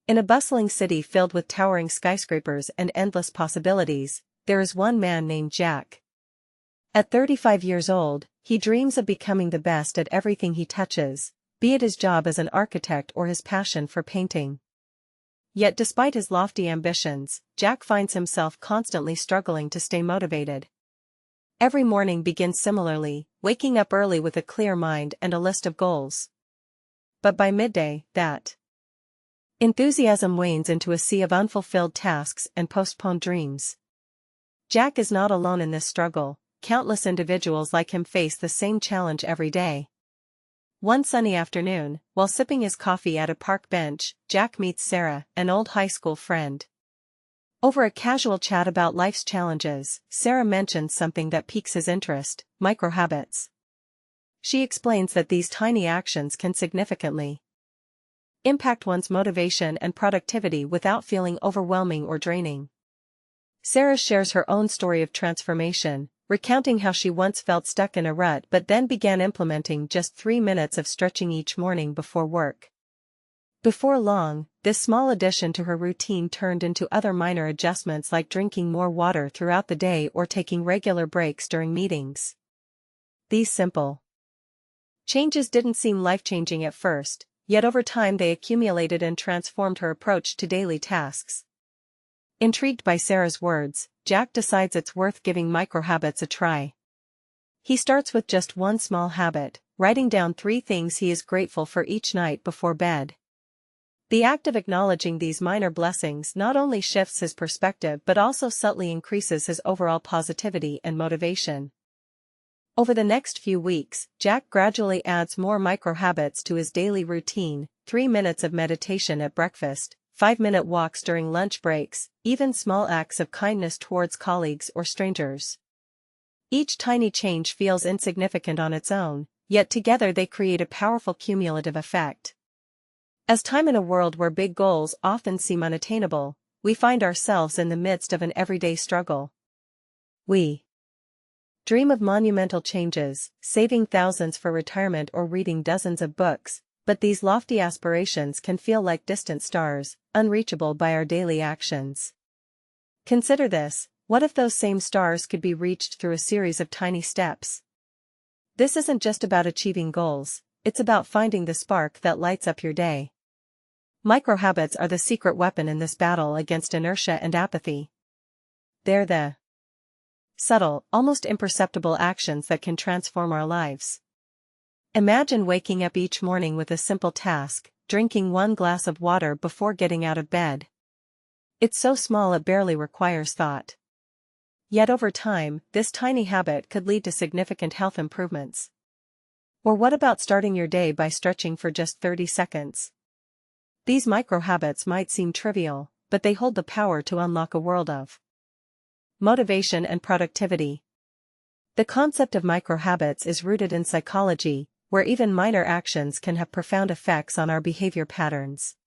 In a bustling city filled with towering skyscrapers and endless possibilities, there is one man named Jack. At 35 years old, he dreams of becoming the best at everything he touches, be it his job as an architect or his passion for painting. Yet despite his lofty ambitions, Jack finds himself constantly struggling to stay motivated. Every morning begins similarly, waking up early with a clear mind and a list of goals. But by midday, that enthusiasm wanes into a sea of unfulfilled tasks and postponed dreams. Jack is not alone in this struggle. Countless individuals like him face the same challenge every day. One sunny afternoon, while sipping his coffee at a park bench, Jack meets Sarah, an old high school friend. Over a casual chat about life's challenges, Sarah mentions something that piques his interest: microhabits. She explains that these tiny actions can significantly impact one's motivation and productivity without feeling overwhelming or draining. Sarah shares her own story of transformation, recounting how she once felt stuck in a rut but then began implementing just 3 minutes of stretching each morning before work. Before long, this small addition to her routine turned into other minor adjustments like drinking more water throughout the day or taking regular breaks during meetings. These simple changes didn't seem life-changing at first, yet over time they accumulated and transformed her approach to daily tasks. Intrigued by Sarah's words, Jack decides it's worth giving microhabits a try. He starts with just one small habit, writing down 3 things he is grateful for each night before bed. The act of acknowledging these minor blessings not only shifts his perspective but also subtly increases his overall positivity and motivation. Over the next few weeks, Jack gradually adds more microhabits to his daily routine: 3 minutes of meditation at breakfast, 5-minute walks during lunch breaks, even small acts of kindness towards colleagues or strangers. Each tiny change feels insignificant on its own, yet together they create a powerful cumulative effect. As time in a world where big goals often seem unattainable, we find ourselves in the midst of an everyday struggle. We dream of monumental changes, saving thousands for retirement or reading dozens of books, but these lofty aspirations can feel like distant stars, unreachable by our daily actions. Consider this: what if those same stars could be reached through a series of tiny steps? This isn't just about achieving goals, it's about finding the spark that lights up your day. Microhabits are the secret weapon in this battle against inertia and apathy. They're the subtle, almost imperceptible actions that can transform our lives. Imagine waking up each morning with a simple task: drinking 1 glass of water before getting out of bed. It's so small it barely requires thought. Yet over time, this tiny habit could lead to significant health improvements. Or what about starting your day by stretching for just 30 seconds? These microhabits might seem trivial, but they hold the power to unlock a world of motivation and productivity. The concept of microhabits is rooted in psychology, where even minor actions can have profound effects on our behavior patterns.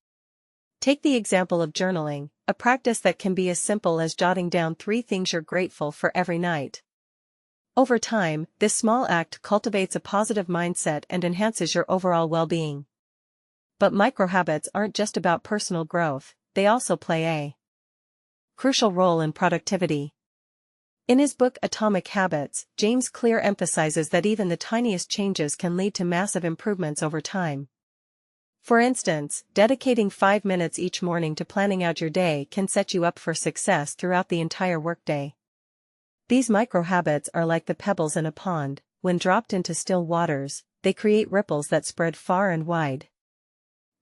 Take the example of journaling, a practice that can be as simple as jotting down 3 things you're grateful for every night. Over time, this small act cultivates a positive mindset and enhances your overall well-being. But microhabits aren't just about personal growth, they also play a crucial role in productivity. In his book Atomic Habits, James Clear emphasizes that even the tiniest changes can lead to massive improvements over time. For instance, dedicating 5 minutes each morning to planning out your day can set you up for success throughout the entire workday. These microhabits are like the pebbles in a pond. When dropped into still waters, they create ripples that spread far and wide.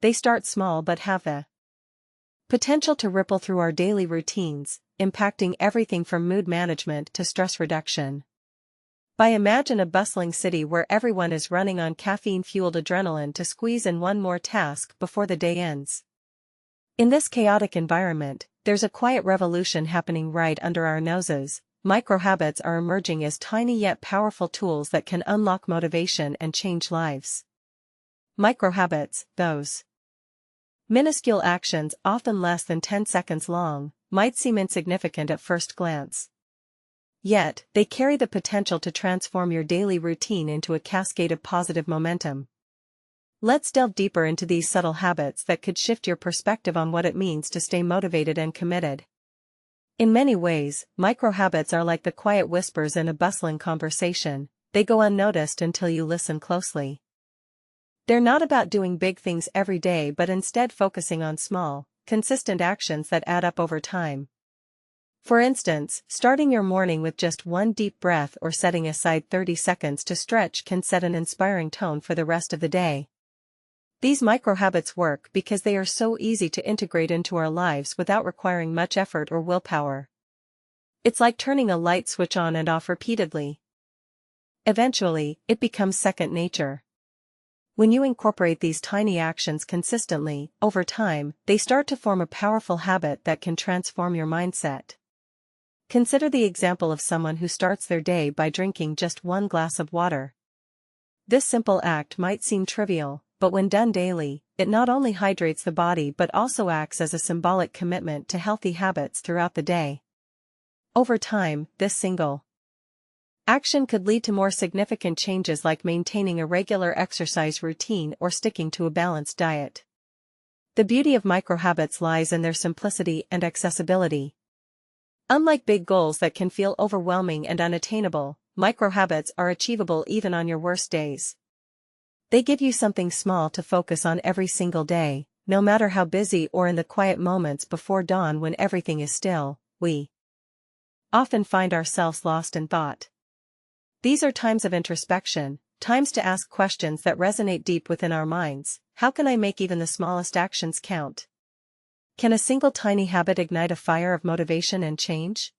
They start small but have the potential to ripple through our daily routines, impacting everything from mood management to stress reduction. Imagine a bustling city where everyone is running on caffeine-fueled adrenaline to squeeze in one more task before the day ends. In this chaotic environment, there's a quiet revolution happening right under our noses. Microhabits are emerging as tiny yet powerful tools that can unlock motivation and change lives. Microhabits, those minuscule actions, often less than 10 seconds long, might seem insignificant at first glance. Yet, they carry the potential to transform your daily routine into a cascade of positive momentum. Let's delve deeper into these subtle habits that could shift your perspective on what it means to stay motivated and committed. In many ways, microhabits are like the quiet whispers in a bustling conversation. They go unnoticed until you listen closely. They're not about doing big things every day but instead focusing on small, consistent actions that add up over time. For instance, starting your morning with just one deep breath or setting aside 30 seconds to stretch can set an inspiring tone for the rest of the day. These microhabits work because they are so easy to integrate into our lives without requiring much effort or willpower. It's like turning a light switch on and off repeatedly. Eventually, it becomes second nature. When you incorporate these tiny actions consistently, over time, they start to form a powerful habit that can transform your mindset. Consider the example of someone who starts their day by drinking just one glass of water. This simple act might seem trivial, but when done daily, it not only hydrates the body but also acts as a symbolic commitment to healthy habits throughout the day. Over time, this single action could lead to more significant changes like maintaining a regular exercise routine or sticking to a balanced diet. The beauty of microhabits lies in their simplicity and accessibility. Unlike big goals that can feel overwhelming and unattainable, microhabits are achievable even on your worst days. They give you something small to focus on every single day, no matter how busy or in the quiet moments before dawn when everything is still. We often find ourselves lost in thought. These are times of introspection, times to ask questions that resonate deep within our minds. How can I make even the smallest actions count? Can a single tiny habit ignite a fire of motivation and change?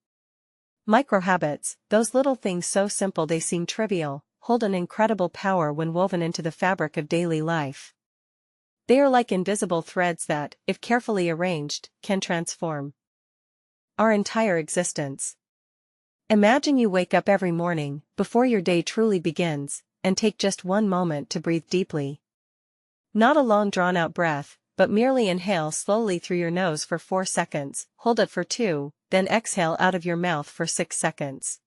Microhabits, those little things so simple they seem trivial, hold an incredible power when woven into the fabric of daily life. They are like invisible threads that, if carefully arranged, can transform our entire existence. Imagine you wake up every morning, before your day truly begins, and take just one moment to breathe deeply. Not a long drawn-out breath, but merely inhale slowly through your nose for 4 seconds, hold it for 2, then exhale out of your mouth for 6 seconds.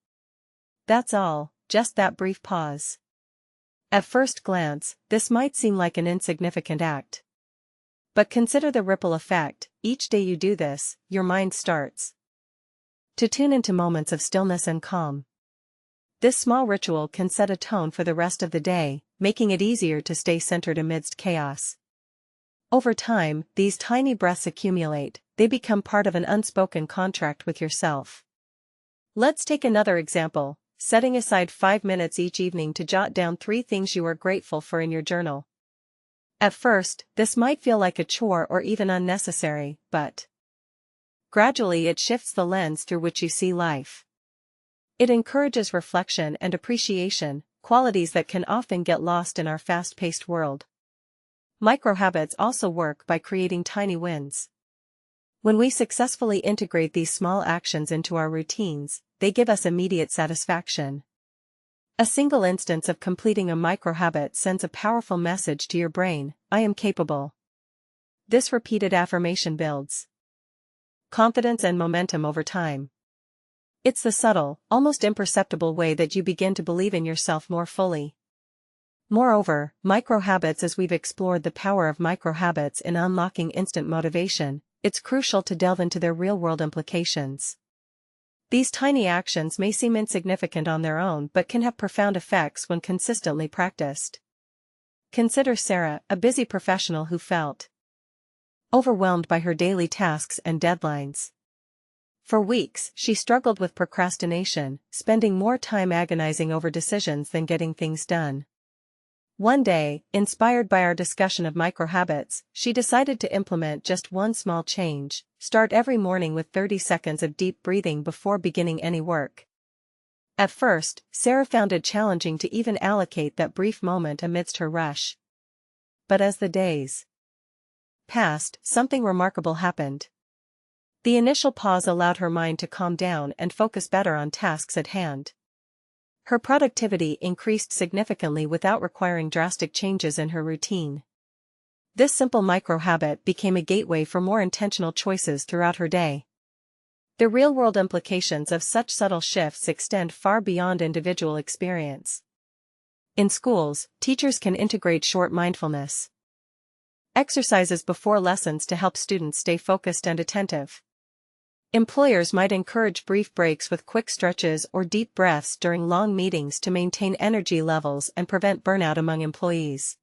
That's all, just that brief pause. At first glance, this might seem like an insignificant act. But consider the ripple effect. Each day you do this, your mind starts to tune into moments of stillness and calm. This small ritual can set a tone for the rest of the day, making it easier to stay centered amidst chaos. Over time, these tiny breaths accumulate, they become part of an unspoken contract with yourself. Let's take another example, setting aside 5 minutes each evening to jot down 3 things you are grateful for in your journal. At first, this might feel like a chore or even unnecessary, but gradually it shifts the lens through which you see life. It encourages reflection and appreciation, qualities that can often get lost in our fast-paced world. Microhabits also work by creating tiny wins. When we successfully integrate these small actions into our routines, they give us immediate satisfaction. A single instance of completing a microhabit sends a powerful message to your brain: I am capable. This repeated affirmation builds confidence and momentum over time. It's the subtle, almost imperceptible way that you begin to believe in yourself more fully. Moreover, microhabits, as we've explored the power of microhabits in unlocking instant motivation, it's crucial to delve into their real-world implications. These tiny actions may seem insignificant on their own but can have profound effects when consistently practiced. Consider Sarah, a busy professional who felt overwhelmed by her daily tasks and deadlines. For weeks, she struggled with procrastination, spending more time agonizing over decisions than getting things done. One day, inspired by our discussion of microhabits, she decided to implement just one small change: start every morning with 30 seconds of deep breathing before beginning any work. At first, Sarah found it challenging to even allocate that brief moment amidst her rush. But as the days passed, something remarkable happened. The initial pause allowed her mind to calm down and focus better on tasks at hand. Her productivity increased significantly without requiring drastic changes in her routine. This simple microhabit became a gateway for more intentional choices throughout her day. The real-world implications of such subtle shifts extend far beyond individual experience. In schools, teachers can integrate short mindfulness exercises before lessons to help students stay focused and attentive. Employers might encourage brief breaks with quick stretches or deep breaths during long meetings to maintain energy levels and prevent burnout among employees.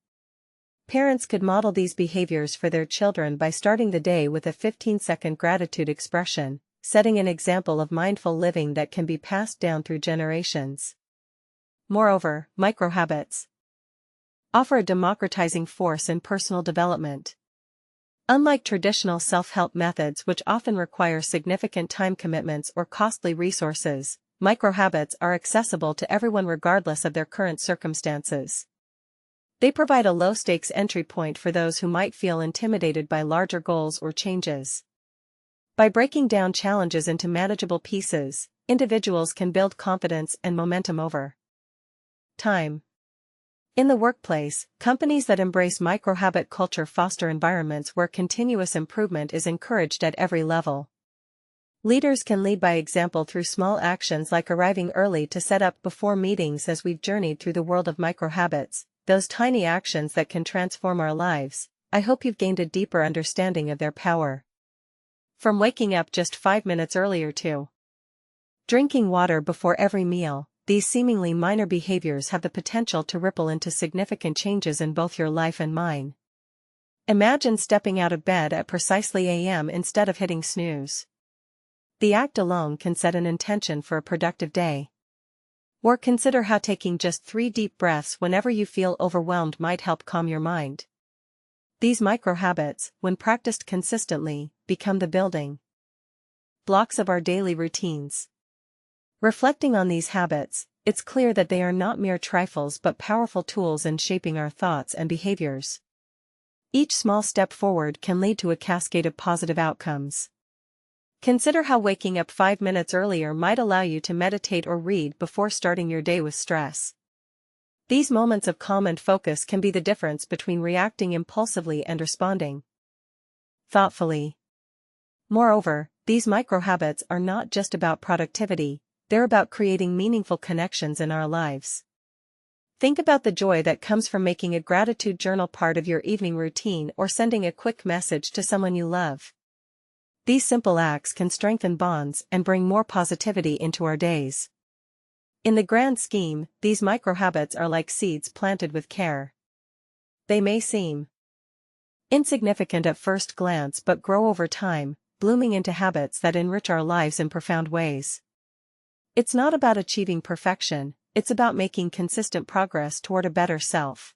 Parents could model these behaviors for their children by starting the day with a 15-second gratitude expression, setting an example of mindful living that can be passed down through generations. Moreover, microhabits offer a democratizing force in personal development. Unlike traditional self-help methods which often require significant time commitments or costly resources, microhabits are accessible to everyone regardless of their current circumstances. They provide a low-stakes entry point for those who might feel intimidated by larger goals or changes. By breaking down challenges into manageable pieces, individuals can build confidence and momentum over time. In the workplace, companies that embrace microhabit culture foster environments where continuous improvement is encouraged at every level. Leaders can lead by example through small actions like arriving early to set up before meetings. As we've journeyed through the world of microhabits, those tiny actions that can transform our lives, I hope you've gained a deeper understanding of their power. From waking up just 5 minutes earlier to drinking water before every meal, these seemingly minor behaviors have the potential to ripple into significant changes in both your life and mine. Imagine stepping out of bed at precisely a.m. instead of hitting snooze. The act alone can set an intention for a productive day. Or consider how taking just 3 deep breaths whenever you feel overwhelmed might help calm your mind. These microhabits, when practiced consistently, become the building blocks of our daily routines. Reflecting on these habits, it's clear that they are not mere trifles but powerful tools in shaping our thoughts and behaviors. Each small step forward can lead to a cascade of positive outcomes. Consider how waking up 5 minutes earlier might allow you to meditate or read before starting your day with stress. These moments of calm and focus can be the difference between reacting impulsively and responding thoughtfully. Moreover, these microhabits are not just about productivity, they're about creating meaningful connections in our lives. Think about the joy that comes from making a gratitude journal part of your evening routine or sending a quick message to someone you love. These simple acts can strengthen bonds and bring more positivity into our days. In the grand scheme, these microhabits are like seeds planted with care. They may seem insignificant at first glance but grow over time, blooming into habits that enrich our lives in profound ways. It's not about achieving perfection, it's about making consistent progress toward a better self.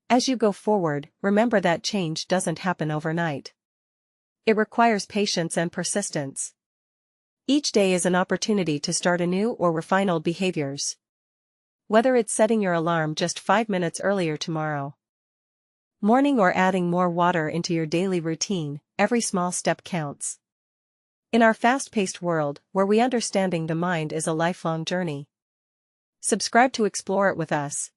As you go forward, remember that change doesn't happen overnight. It requires patience and persistence. Each day is an opportunity to start anew or refine old behaviors. Whether it's setting your alarm just 5 minutes earlier tomorrow morning or adding more water into your daily routine, every small step counts. In our fast-paced world, where understanding the mind is a lifelong journey, subscribe to explore it with us.